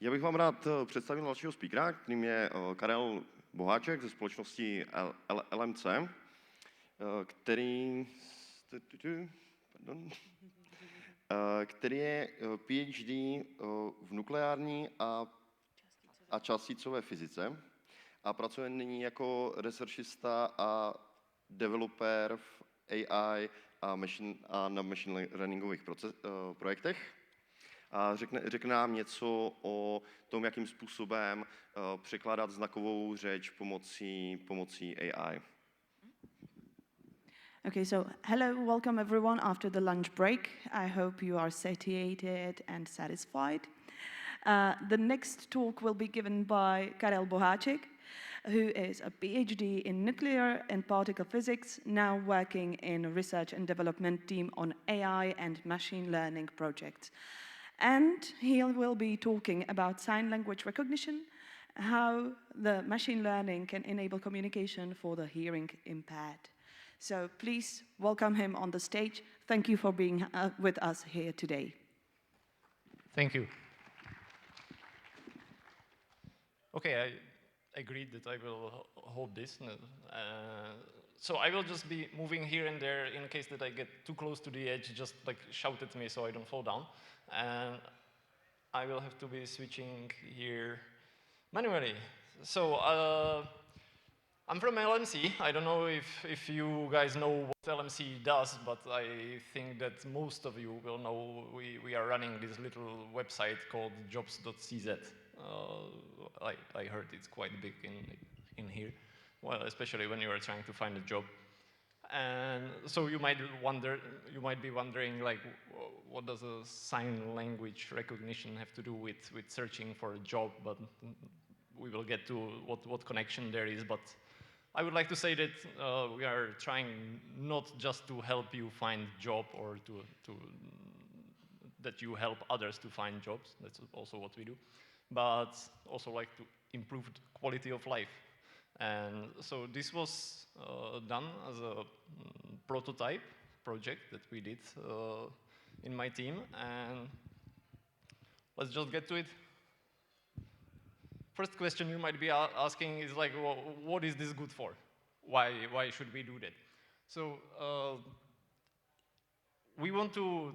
Já bych vám rád představil dalšího speakera, kterým je Karel Boháček ze společnosti LMC, který je PhD v nukleární a částicové fyzice a pracuje nyní jako researchista a developer v AI a na machine learningových projektech. A řekne nám něco o tom, jakým způsobem překládat znakovou řeč pomocí AI. Okay, so hello, welcome everyone after the lunch break. I hope you are satiated and satisfied. The next talk will be given by Karel Boháček, who is a PhD in nuclear and particle physics, now working in a research and development team on AI and machine learning projects. And he will be talking about sign language recognition, how the machine learning can enable communication for the hearing impaired. So please welcome him on the stage. Thank you for being with us here today. Thank you. Okay, I agreed that I will hold this. So I will just be moving here and there in case that I get too close to the edge, just like shout at me so I don't fall down. And I will have to be switching here manually. So I'm from LMC. I don't know if you guys know what LMC does, but I think that most of you will know we are running this little website called jobs.cz. I heard it's quite big in here, well, especially when you are trying to find a job. And so you might be wondering, like, what does a sign language recognition have to do with searching for a job? But we will get to what connection there is. But I would like to say that we are trying not just to help you find a job or that you help others to find jobs. That's also what we do. But also like to improve the quality of life. And so this was done as a prototype project that we did in my team. And let's just get to it. First question you might be asking is like, well, what is this good for? Why should we do that? So we want to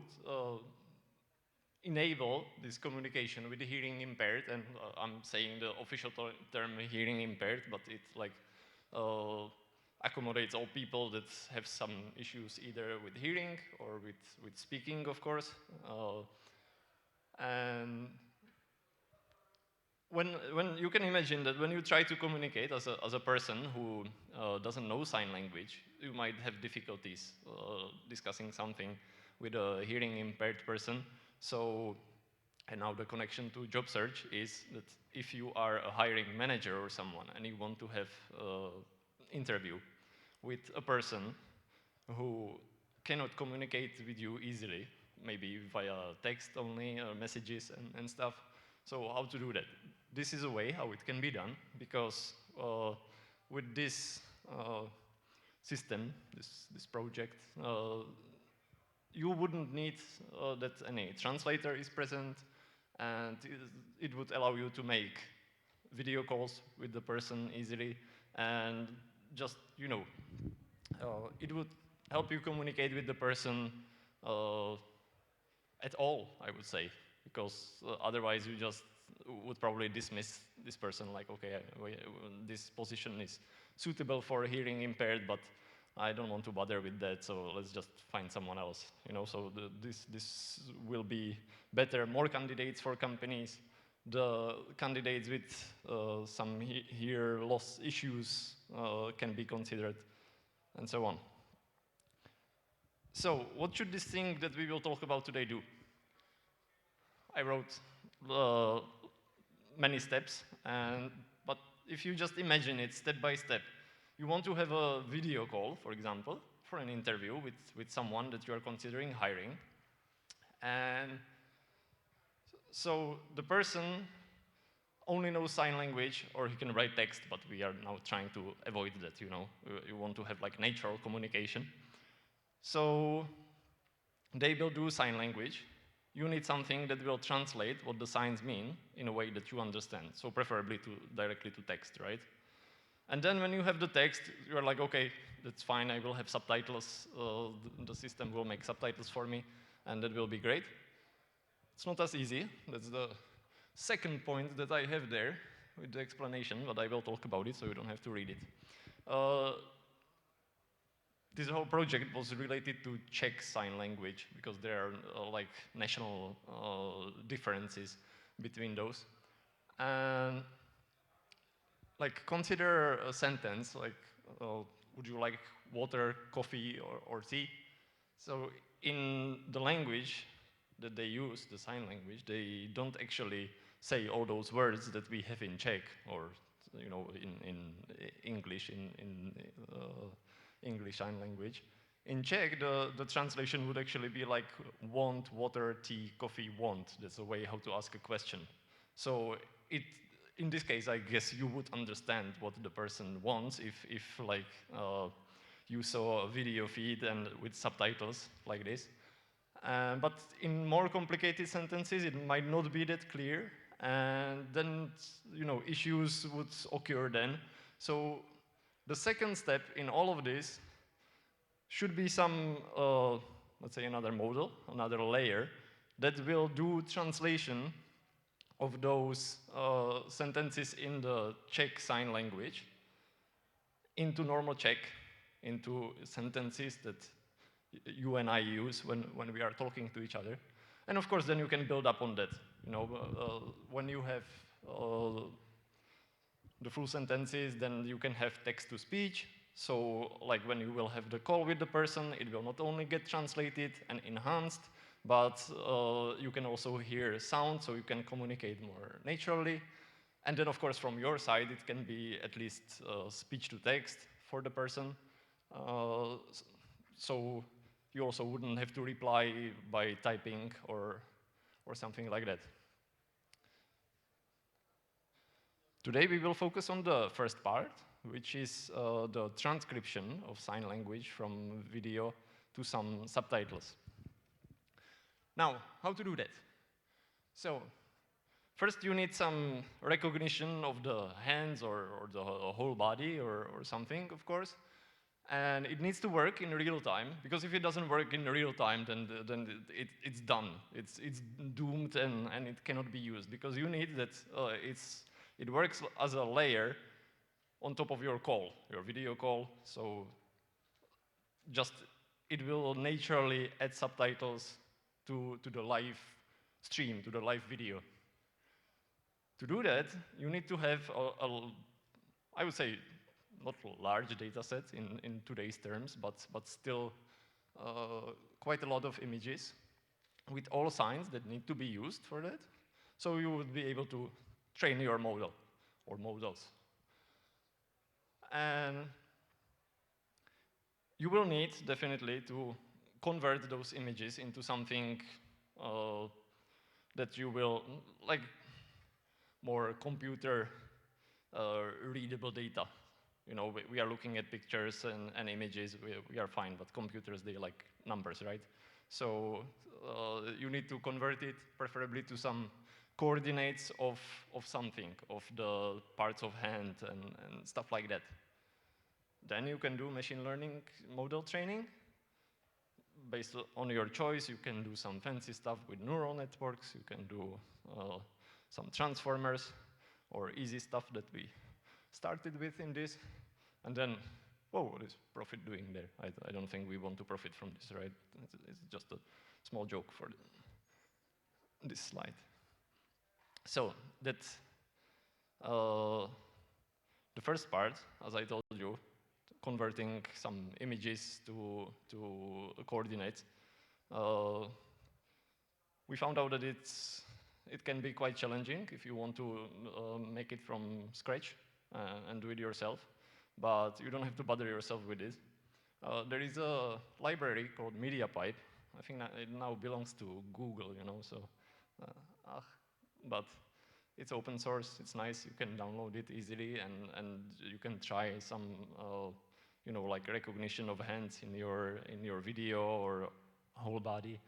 enable this communication with the hearing impaired, and I'm saying the official term hearing impaired, but it like accommodates all people that have some issues either with hearing or with speaking, of course. And when you can imagine that when you try to communicate as a person who doesn't know sign language, you might have difficulties discussing something with a hearing impaired person. So, and now the connection to job search is that if you are a hiring manager or someone and you want to have an interview with a person who cannot communicate with you easily, maybe via text only or messages and stuff, so how to do that? This is a way how it can be done, because with this system, this project, you wouldn't need that any translator is present, and it would allow you to make video calls with the person easily, and just, you know, it would help you communicate with the person at all, I would say, because otherwise you just would probably dismiss this person like, okay, this position is suitable for hearing impaired, but I don't want to bother with that, so let's just find someone else. You know, so this will be better, more candidates for companies. The candidates with some hear loss issues can be considered, and so on. So, what should this thing that we will talk about today do? I wrote many steps, but if you just imagine it step by step, you want to have a video call, for example, for an interview with someone that you are considering hiring. And so the person only knows sign language, or he can write text, but we are now trying to avoid that, you know. You want to have like natural communication. So they will do sign language, you need something that will translate what the signs mean in a way that you understand, so preferably directly to text, right? And then when you have the text, you're like, okay, that's fine, I will have subtitles, the system will make subtitles for me, and that will be great. It's not as easy. That's the second point that I have there with the explanation, but I will talk about it so you don't have to read it. This whole project was related to Czech sign language because there are like national differences between those. And like consider a sentence like, would you like water, coffee, or tea? So in the language that they use, the sign language, they don't actually say all those words that we have in Czech or in English, in English sign language. In Czech, the translation would actually be like want, water, tea, coffee, want. That's a way how to ask a question. So in this case, I guess you would understand what the person wants if like you saw a video feed and with subtitles like this. But in more complicated sentences, it might not be that clear, and then issues would occur then. So the second step in all of this should be some, let's say, another model, another layer that will do translation of those sentences in the Czech sign language into normal Czech, into sentences that you and I use when we are talking to each other. And of course, then you can build up on that. When you have the full sentences, then you can have text-to-speech. So like when you will have the call with the person, it will not only get translated and enhanced, but you can also hear sound, so you can communicate more naturally. And then, of course, from your side, it can be at least speech-to-text for the person. So you also wouldn't have to reply by typing or something like that. Today we will focus on the first part, which is the transcription of sign language from video to some subtitles. Now, how to do that? So, first you need some recognition of the hands or the whole body or something, of course. And it needs to work in real time, because if it doesn't work in real time, then it's done. It's doomed and it cannot be used, because you need that it works as a layer on top of your call, your video call. So just it will naturally add subtitles to the live stream, to the live video. To do that, you need to have I would say, not a large data set in today's terms, but still quite a lot of images with all signs that need to be used for that. So you would be able to train your model or models. And you will need definitely to convert those images into something that you will, like more computer readable data. We are looking at pictures and images, we are fine, but computers, they like numbers, right? So you need to convert it preferably to some coordinates of something, of the parts of hand and stuff like that. Then you can do machine learning model training. Based on your choice, you can do some fancy stuff with neural networks, you can do some transformers, or easy stuff that we started with in this. And then, whoa, what is profit doing there? I don't think we want to profit from this, right? It's just a small joke for this slide. So that's the first part, as I told you, converting some images to coordinates. We found out that it can be quite challenging if you want to make it from scratch and do it yourself, but you don't have to bother yourself with this. There is a library called MediaPipe. I think that it now belongs to Google, so, but it's open source, it's nice, you can download it easily, and you can try some, like recognition of hands in your video or whole body.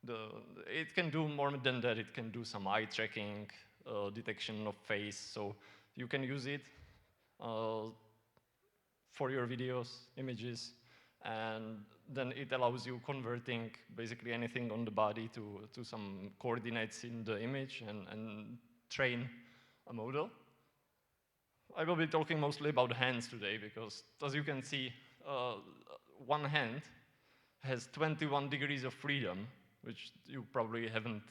It can do more than that. It can do some eye tracking, detection of face. So you can use it for your videos, images, and then it allows you converting basically anything on the body to some coordinates in the image and train a model. I will be talking mostly about hands today because, as you can see, one hand has 21 degrees of freedom, which you probably haven't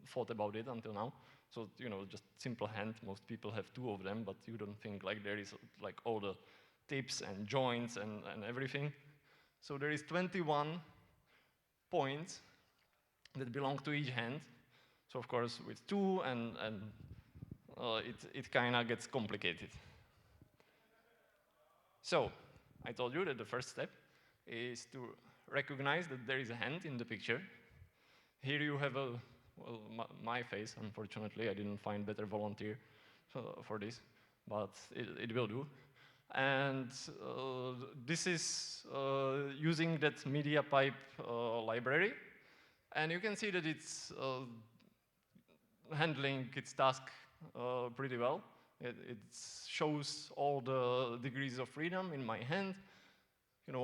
thought about it until now. So, just simple hand, most people have two of them, but you don't think like there is like all the tips and joints and everything. So there is 21 points that belong to each hand. So of course, with two it kind of gets complicated. So I told you that the first step is to recognize that there is a hand in the picture. Here you have my face. Unfortunately, I didn't find better volunteer for this, but it will do. And this is using that MediaPipe library. And you can see that it's handling its task pretty well. It shows all the degrees of freedom in my hand.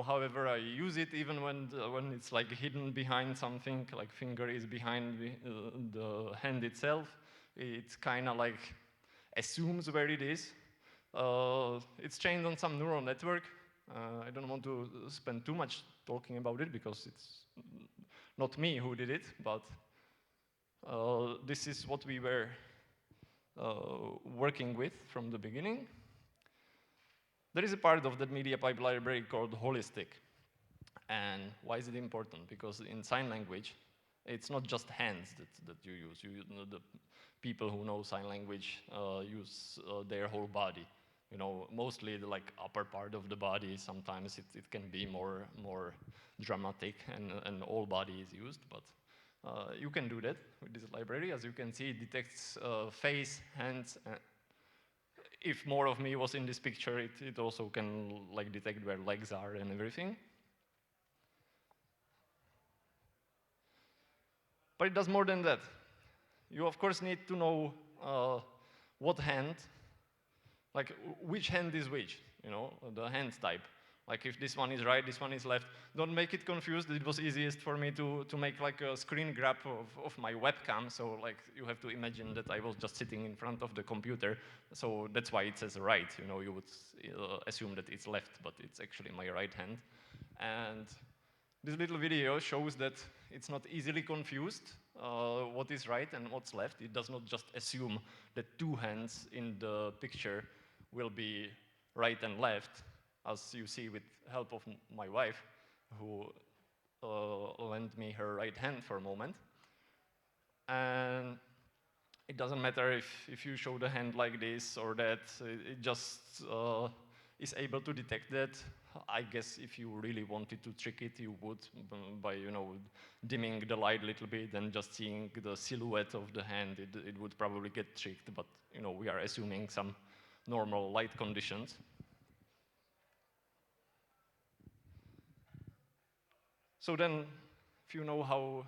However I use it, even when it's like hidden behind something, like finger is behind the hand itself, it kind of like assumes where it is. It's trained on some neural network. I don't want to spend too much talking about it because it's not me who did it, but this is what we were working with from the beginning. There is a part of that MediaPipe library called holistic. And why is it important? Because in sign language, it's not just hands that you use. The people who know sign language use their whole body. Mostly the upper part of the body. Sometimes it can be more dramatic and all body is used, but you can do that with this library. As you can see, it detects face, hands. If more of me was in this picture, it also can detect where legs are and everything. But it does more than that. You of course need to know what hand, which hand is which, the hand type. If this one is right, this one is left. Don't make it confused. It was easiest for me to make a screen grab of my webcam. So you have to imagine that I was just sitting in front of the computer. So that's why it says right. You would assume that it's left, but it's actually my right hand. And this little video shows that it's not easily confused what is right and what's left. It does not just assume that two hands in the picture will be right and left, as you see with help of my wife, who lent me her right hand for a moment. And it doesn't matter if you show the hand like this or that, it just is able to detect that. I guess if you really wanted to trick it, you would by dimming the light a little bit and just seeing the silhouette of the hand, it would probably get tricked, but we are assuming some normal light conditions. So then, if you know how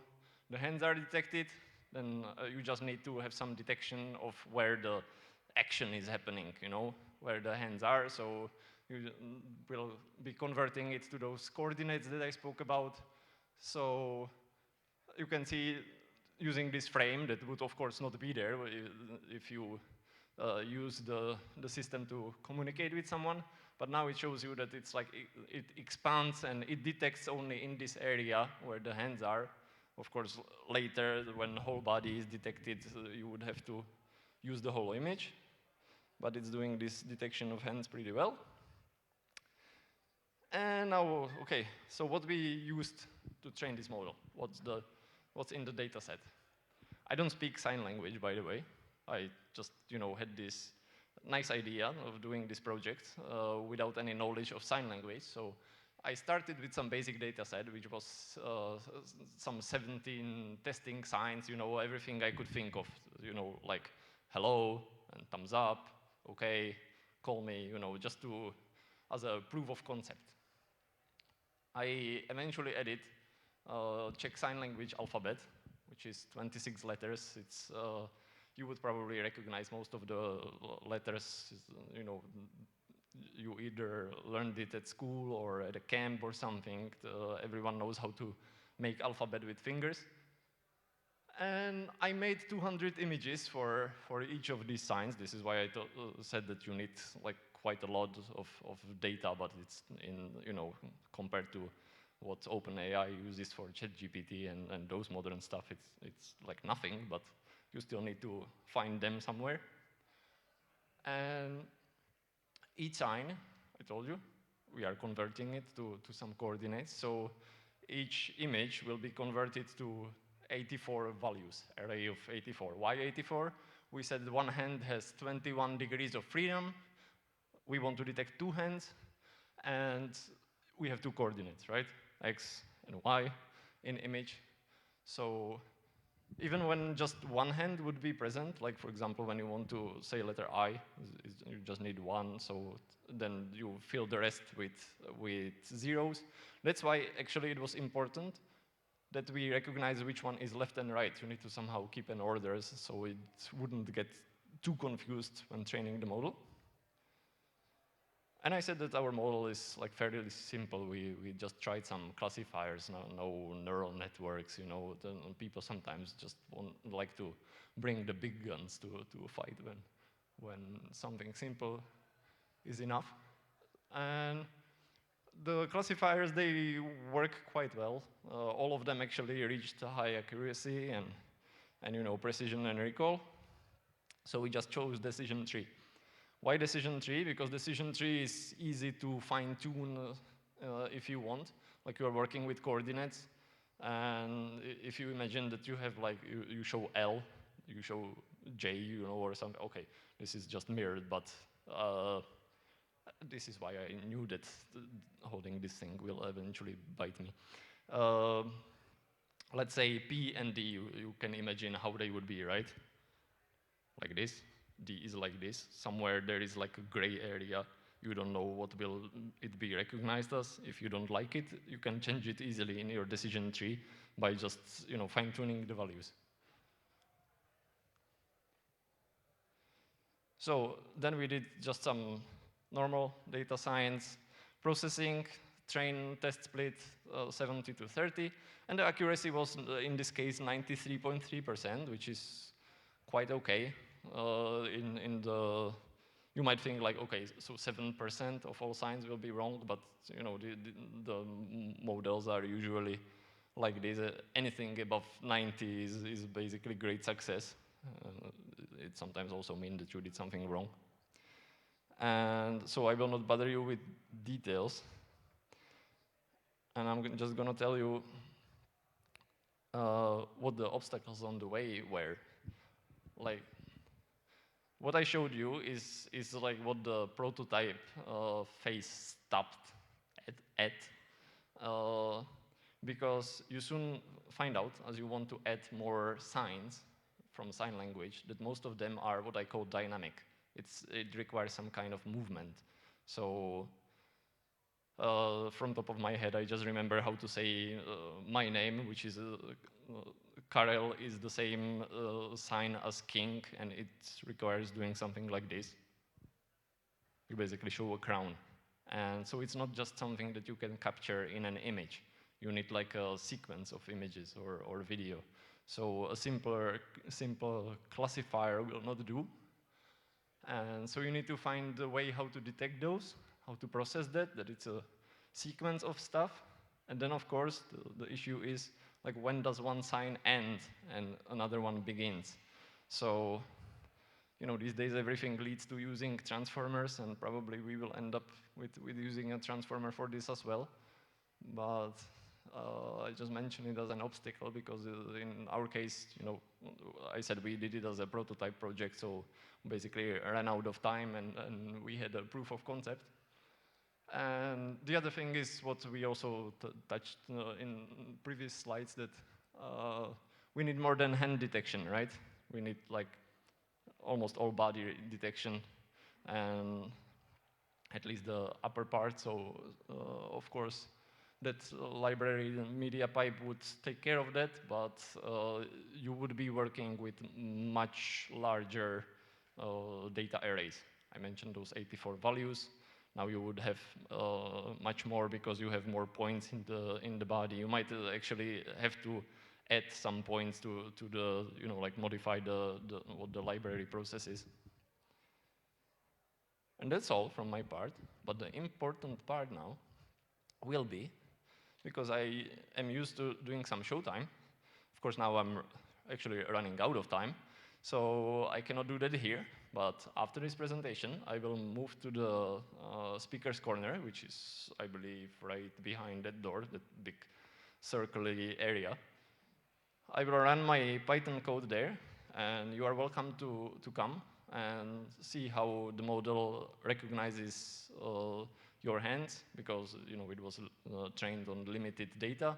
the hands are detected, then you just need to have some detection of where the action is happening, where the hands are. So you will be converting it to those coordinates that I spoke about. So you can see using this frame that would of course not be there if you use the system to communicate with someone. But now it shows you that it's it expands and it detects only in this area where the hands are. Of course, later when the whole body is detected, you would have to use the whole image. But it's doing this detection of hands pretty well. And now, okay, so what we used to train this model? What's in the data set? I don't speak sign language, by the way. I just, had this nice idea of doing this project without any knowledge of sign language. So I started with some basic data set, which was some 17 testing signs, everything I could think of, like hello and thumbs up, okay, call me, just as a proof of concept. I eventually added Czech sign language alphabet which is 26 letters. It's you would probably recognize most of the letters. You know, you either learned it at school or at a camp or something. Everyone knows how to make alphabet with fingers. And I made 200 images for each of these signs. This is why I said that you need like quite a lot of data, but it's in, you know, compared to what OpenAI uses for ChatGPT and those modern stuff, it's like nothing, but you still need to find them somewhere. And each sign, I told you, we are converting it to some coordinates. So each image will be converted to 84 values, array of 84. Why 84? We said one hand has 21 degrees of freedom. We want to detect two hands, and we have two coordinates, right? X and Y in image. So even when just one hand would be present, like for example, when you want to say letter I, you just need one, so then you fill the rest with zeros. That's why actually it was important that we recognize which one is left and right. You need to somehow keep an order so it wouldn't get too confused when training the model. And I said that our model is like fairly simple. We just tried some classifiers, no neural networks, you know. People sometimes just like to bring the big guns to a fight when something simple is enough. And the classifiers, they work quite well. All of them actually reached high accuracy and you know, precision and recall. So we just chose decision tree. Why decision tree? Because decision tree is easy to fine-tune if you want. Like you're working with coordinates, and if you imagine that you have like, you show L, you show J, you know, or something, okay, this is just mirrored, but this is why I knew that holding this thing will eventually bite me. Let's say P and D, you can imagine how they would be, right? Like this. D is like this. Somewhere there is like a gray area. You don't know what will it be recognized as. If you don't like it, you can change it easily in your decision tree by just, you know, fine-tuning the values. So then we did just some normal data science processing, train, test split, 70 to 30, and the accuracy was, in this case, 93.3%, which is quite okay. You might think like, okay, so 7% of all signs will be wrong, but you know, the models are usually like this. Anything above 90 is basically great success. It sometimes also means that you did something wrong. And so I will not bother you with details. And I'm just going to tell you what the obstacles on the way were. Like, what I showed you is like what the prototype phase stopped at because you soon find out, as you want to add more signs from sign language, that most of them are what I call dynamic. It requires some kind of movement. So from top of my head, I just remember how to say my name, which is Karel is the same sign as king, and it requires doing something like this. You basically show a crown. And so it's not just something that you can capture in an image. You need like a sequence of images or video. So a simple classifier will not do. And so you need to find a way how to detect those, how to process that it's a sequence of stuff. And then, of course, the issue is, like, when does one sign end and another one begins? So, you know, these days everything leads to using transformers, and probably we will end up with using a transformer for this as well. But I just mentioned it as an obstacle because in our case, you know, I said we did it as a prototype project, so basically ran out of time and we had a proof of concept. And the other thing is what we also touched in previous slides, that we need more than hand detection, right? We need like almost all body detection, and at least the upper part. So of course, that library media pipe would take care of that, but you would be working with much larger data arrays. I mentioned those 84 values. Now you would have much more because you have more points in the body. You might actually have to add some points to the, like modify what the library processes. And that's all from my part. But the important part now will be, because I am used to doing some showtime. Of course, now I'm actually running out of time, so I cannot do that here. But after this presentation, I will move to the speaker's corner, which is, I believe, right behind that door, that big circular area. I will run my Python code there, and you are welcome to come and see how the model recognizes your hands, because it was trained on limited data.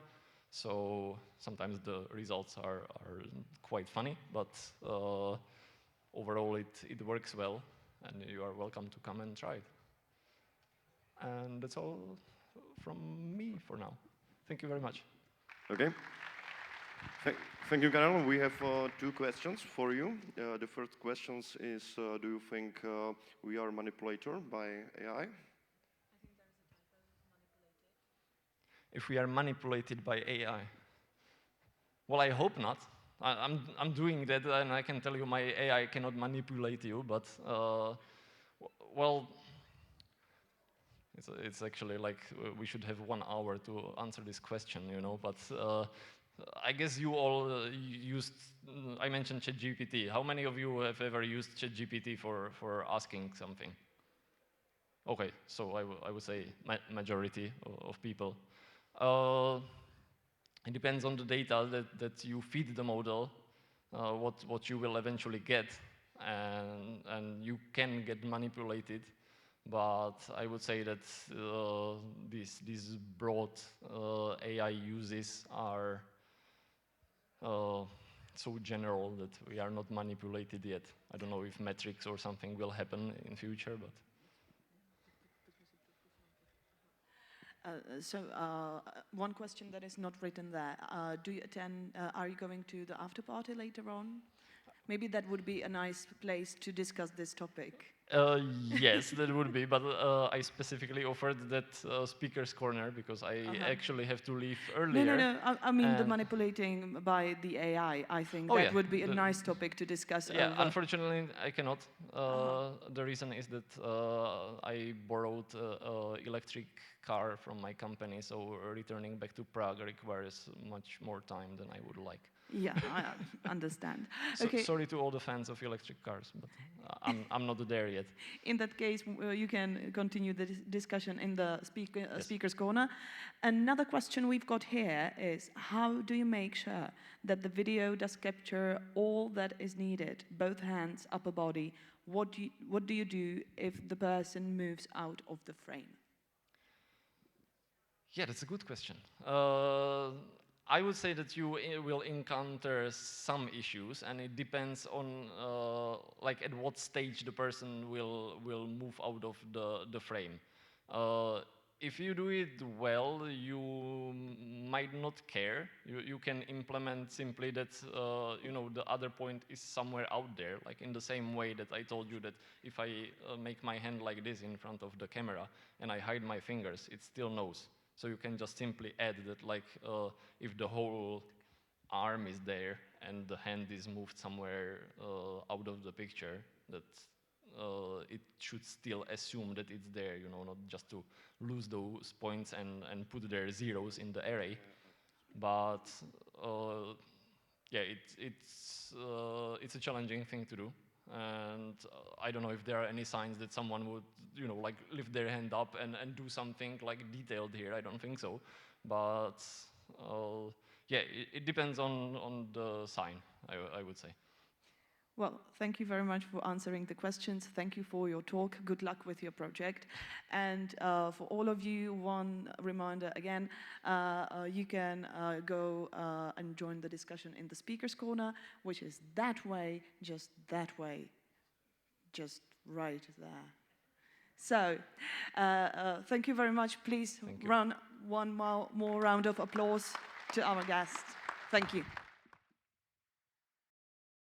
So sometimes the results are quite funny, but overall it works well, and you are welcome to come and try it. And that's all from me for now. Thank you very much. Okay. Thank you, Karel. We have two questions for you. The first question is, do you think we are manipulated by AI? If we are manipulated by AI? Well, I hope not. I'm doing that, and I can tell you my AI cannot manipulate you, but, well, it's actually like we should have 1 hour to answer this question, but I guess you all used, I mentioned ChatGPT. How many of you have ever used ChatGPT for asking something? Okay, so I would say majority of people. It depends on the data that you feed the model, what you will eventually get, and you can get manipulated. But I would say that these broad AI uses are so general that we are not manipulated yet. I don't know if metrics or something will happen in future, but. One question that is not written there. Do you attend, are you going to the after party later on? Maybe that would be a nice place to discuss this topic. Yes, that would be, but I specifically offered that speaker's corner because I actually have to leave earlier. No. I mean the manipulating by the AI. I think that would be a nice topic to discuss. Yeah, unfortunately, I cannot. The reason is that I borrowed an electric car from my company, so returning back to Prague requires much more time than I would like. Yeah, I understand. So, okay. Sorry to all the fans of electric cars, but I'm not there yet. In that case, you can continue the discussion in the speaker's corner. Another question we've got here is, how do you make sure that the video does capture all that is needed, both hands, upper body? What do you do if the person moves out of the frame? Yeah, that's a good question. I would say that you will encounter some issues, and it depends on like at what stage the person will move out of the frame. If you do it well, you might not care. You can implement simply that the other point is somewhere out there, like in the same way that I told you that if I make my hand like this in front of the camera and I hide my fingers, it still knows. So you can just simply add that, like, if the whole arm is there and the hand is moved somewhere out of the picture, that it should still assume that it's there, not just to lose those points and put their zeros in the array. But yeah, it's a challenging thing to do. And I don't know if there are any signs that someone would, like lift their hand up and do something like detailed here. I don't think so. But yeah, it depends on the sign, I would say. Well, thank you very much for answering the questions. Thank you for your talk. Good luck with your project. And for all of you, one reminder again, you can go and join the discussion in the speaker's corner, which is that way, just right there. So, thank you very much. Please run one more round of applause to our guests. Thank you.